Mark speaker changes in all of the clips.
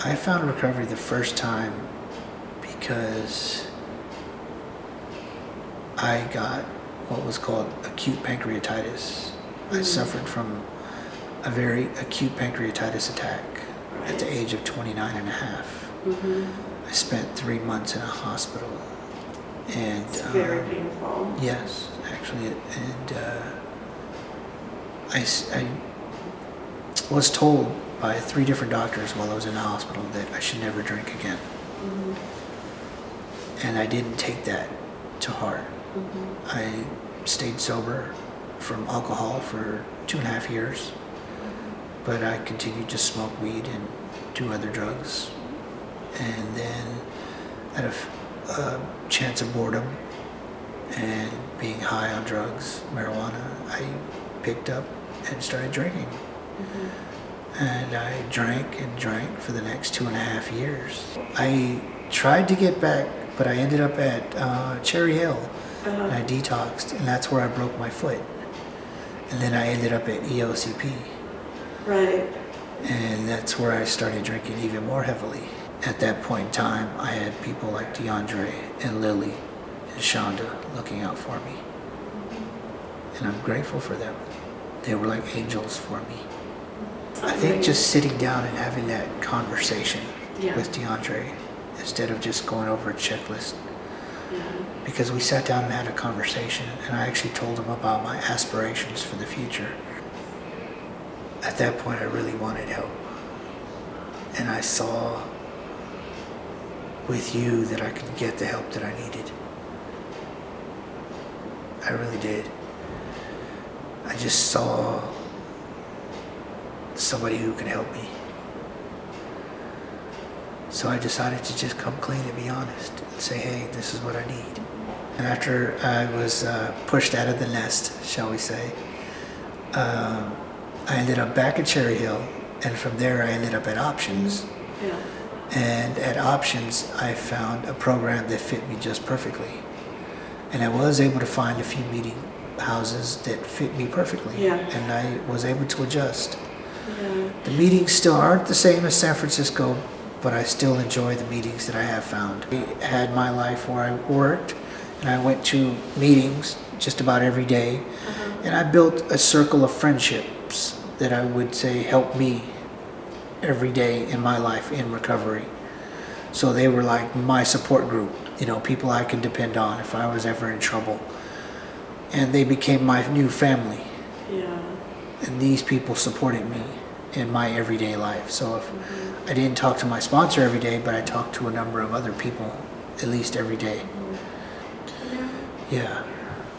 Speaker 1: I found recovery the first time because I got what was called acute pancreatitis. I suffered from a very acute pancreatitis attack at the age of 29 and a half. I spent 3 months in a hospital. And
Speaker 2: it's very painful.
Speaker 1: Yes, actually. And I was told by 3 different doctors while I was in the hospital that I should never drink again. And I didn't take that to heart. I stayed sober from alcohol for 2.5 years, but I continued to smoke weed and do other drugs. And then out of a chance of boredom and being high on drugs, marijuana, I picked up and started drinking. And I drank and drank for the next 2.5 years. I tried to get back, but I ended up at Cherry Hill, and I detoxed, and that's where I broke my foot. And then I ended up at EOCP.
Speaker 2: Right.
Speaker 1: And that's where I started drinking even more heavily. At that point in time, I had people like DeAndre and Lily and Shonda looking out for me. And I'm grateful for them. They were like angels for me. I think just sitting down and having that conversation with DeAndre instead of just going over a checklist. Because we sat down and had a conversation, and I actually told him about my aspirations for the future. At that point, I really wanted help. And I saw with you that I could get the help that I needed. I really did. I just saw somebody who could help me. So I decided to just come clean and be honest and say, hey, this is what I need. And after I was pushed out of the nest, shall we say, I ended up back at Cherry Hill, and from there I ended up at Options. And at Options, I found a program that fit me just perfectly. And I was able to find a few meeting houses that fit me perfectly. And I was able to adjust. The meetings still aren't the same as San Francisco, but I still enjoy the meetings that I have found. I had my life where I worked, and I went to meetings just about every day. And I built a circle of friendships that I would say helped me every day in my life in recovery. So they were like my support group, you know, people I could depend on if I was ever in trouble. And they became my new family. And these people supported me in my everyday life. So if I didn't talk to my sponsor every day, but I talked to a number of other people at least every day. Yeah.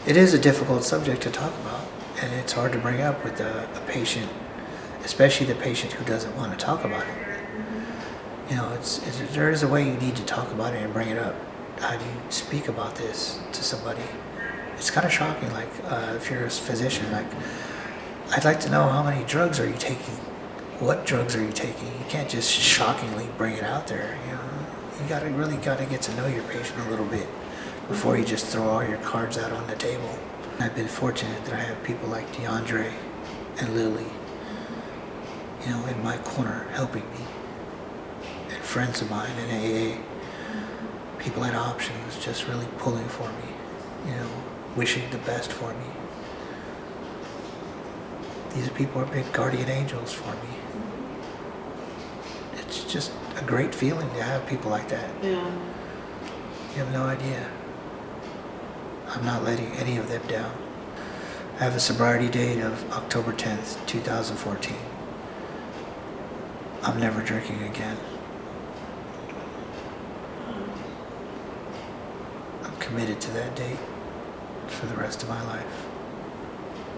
Speaker 1: It is a difficult subject to talk about, and it's hard to bring up with a patient, especially the patient who doesn't want to talk about it. You know, there is a way you need to talk about it and bring it up. How do you speak about this to somebody? It's kind of shocking, like if you're a physician, like, I'd like to know how many drugs are you taking? What drugs are you taking? You can't just shockingly bring it out there, you know. You really gotta get to know your patient a little bit before you just throw all your cards out on the table. I've been fortunate that I have people like DeAndre and Lily, you know, in my corner helping me. And friends of mine in AA, people at Options just really pulling for me, you know, wishing the best for me. These people have been guardian angels for me. It's just a great feeling to have people like that. You have no idea. I'm not letting any of them down. I have a sobriety date of October 10th, 2014. I'm never drinking again. I'm committed to that date for the rest of my life.